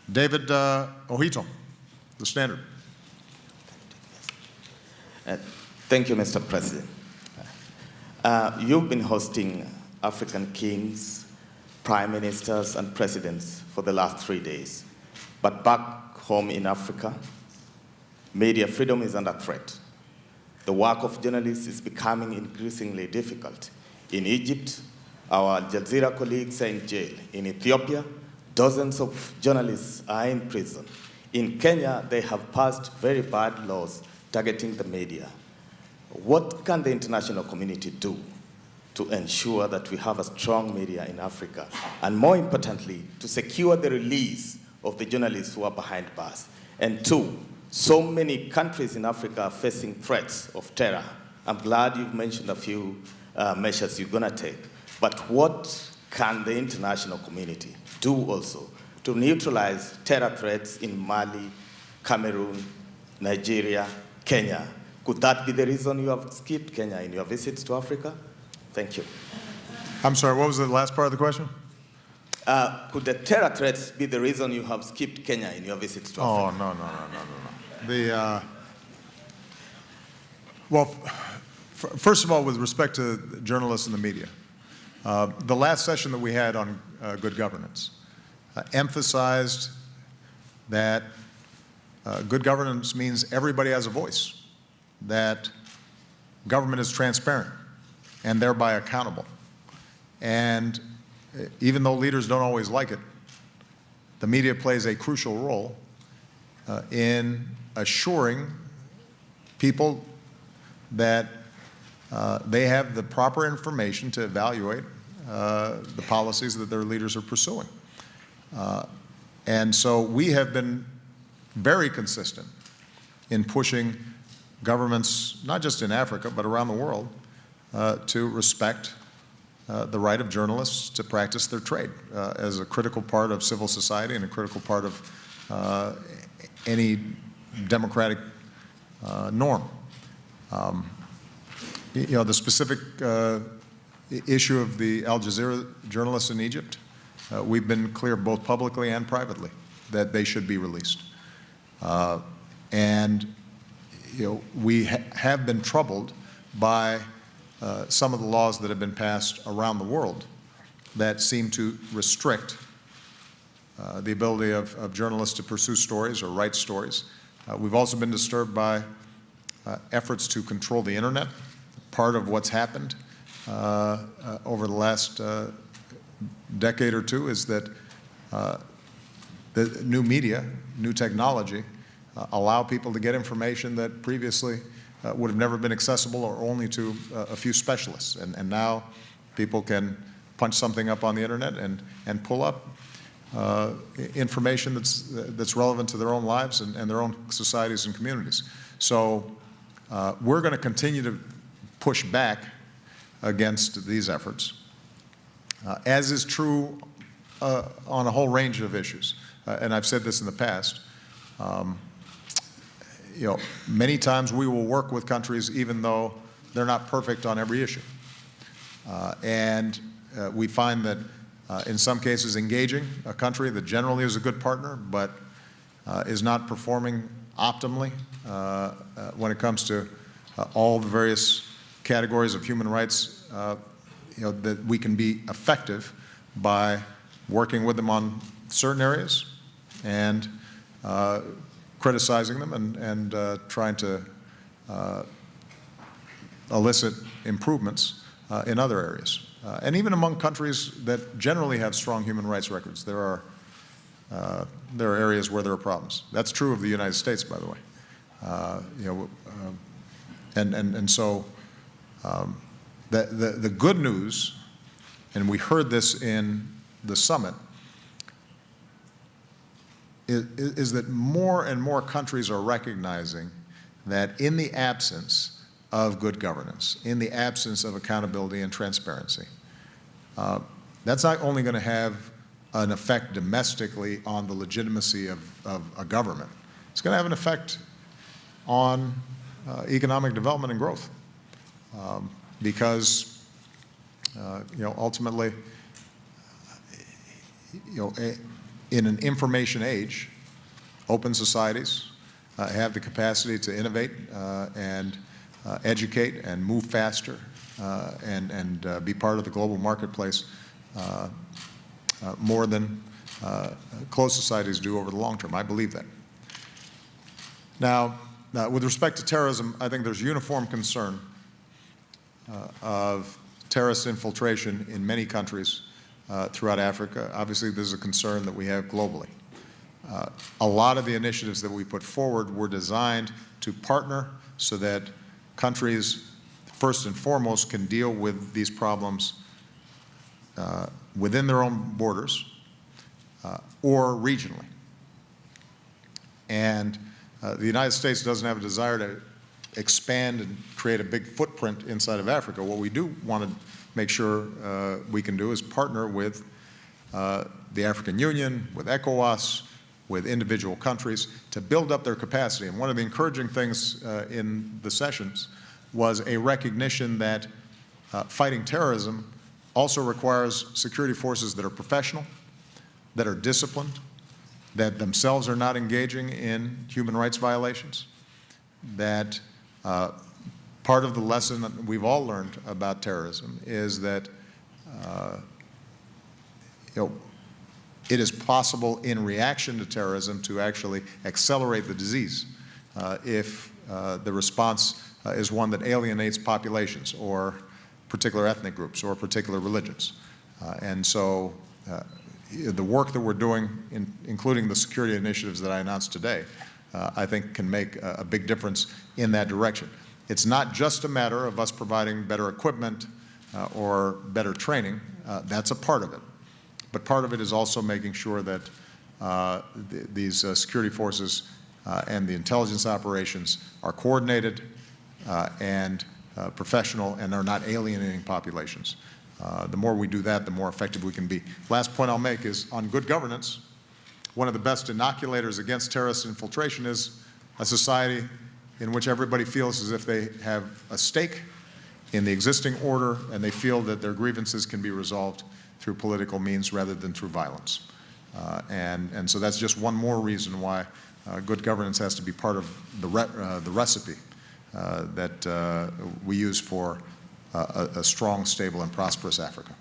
David Ohito, the Standard. Thank you, Mr. President. You've been hosting African kings, prime ministers, and presidents for the last 3 days. But back home in Africa, media freedom is under threat. The work of journalists is becoming increasingly difficult. In Egypt, our Al Jazeera colleagues are in jail. In Ethiopia, dozens of journalists are in prison. In Kenya, they have passed very bad laws targeting the media. What can the international community do to ensure that we have a strong media in Africa, and more importantly, to secure the release of the journalists who are behind bars? And two, so many countries in Africa are facing threats of terror. I'm glad you've mentioned a few measures you're going to take. But what can the international community do also to neutralize terror threats in Mali, Cameroon, Nigeria, Kenya? Could that be the reason you have skipped Kenya in your visits to Africa? Thank you. I'm sorry, what was the last part of the question? Could the terror threats be the reason you have skipped Kenya in your visits to Africa? No. Well, first of all, with respect to journalists and the media, the last session that we had on good governance emphasized that good governance means everybody has a voice, that government is transparent and thereby accountable. And even though leaders don't always like it, the media plays a crucial role in assuring people that they have the proper information to evaluate the policies that their leaders are pursuing. And so we have been very consistent in pushing governments, not just in Africa, but around the world, to respect the right of journalists to practice their trade as a critical part of civil society and a critical part of any democratic norm. The specific issue of the Al Jazeera journalists in Egypt, we've been clear both publicly and privately that they should be released. We have been troubled by some of the laws that have been passed around the world that seem to restrict the ability of journalists to pursue stories or write stories. We've also been disturbed by efforts to control the internet. Part of what's happened over the last decade or two is that the new media, new technology, allow people to get information that previously would have never been accessible or only to a few specialists. And now people can punch something up on the internet and pull up information that's relevant to their own lives and their own societies and communities. So we're going to continue to push back against these efforts, as is true on a whole range of issues. And I've said this in the past. Many times we will work with countries even though they're not perfect on every issue. We find that in some cases engaging a country that generally is a good partner but is not performing optimally when it comes to all the various categories of human rights, that we can be effective by working with them on certain areas and criticizing them and trying to elicit improvements in other areas. And even among countries that generally have strong human rights records, there are areas where there are problems. That's true of the United States, by the way. So the good news, and we heard this in the summit, is that more and more countries are recognizing that in the absence of good governance, in the absence of accountability and transparency, that's not only going to have an effect domestically on the legitimacy of a government, it's going to have an effect on economic development and growth. Because ultimately, in an information age, open societies have the capacity to innovate and educate and move faster and be part of the global marketplace more than closed societies do over the long term. I believe that. Now, with respect to terrorism, I think there's uniform concern of terrorist infiltration in many countries throughout Africa. Obviously, this is a concern that we have globally. A lot of the initiatives that we put forward were designed to partner so that countries, first and foremost, can deal with these problems within their own borders or regionally. And the United States doesn't have a desire to expand and create a big footprint inside of Africa. What we do want to make sure we can do is partner with the African Union, with ECOWAS, with individual countries to build up their capacity. And one of the encouraging things in the sessions was a recognition that fighting terrorism also requires security forces that are professional, that are disciplined, that themselves are not engaging in human rights violations, that part of the lesson that we've all learned about terrorism is that it is possible in reaction to terrorism to actually accelerate the disease if the response is one that alienates populations or particular ethnic groups or particular religions. And so the work that we're doing, including the security initiatives that I announced today, I think can make a big difference in that direction. It's not just a matter of us providing better equipment or better training. That's a part of it. But part of it is also making sure that these security forces and the intelligence operations are coordinated and professional and are not alienating populations. The more we do that, the more effective we can be. Last point I'll make is on good governance. One of the best inoculators against terrorist infiltration is a society in which everybody feels as if they have a stake in the existing order and they feel that their grievances can be resolved through political means rather than through violence. And so that's just one more reason why good governance has to be part of the recipe that we use for a strong, stable, and prosperous Africa.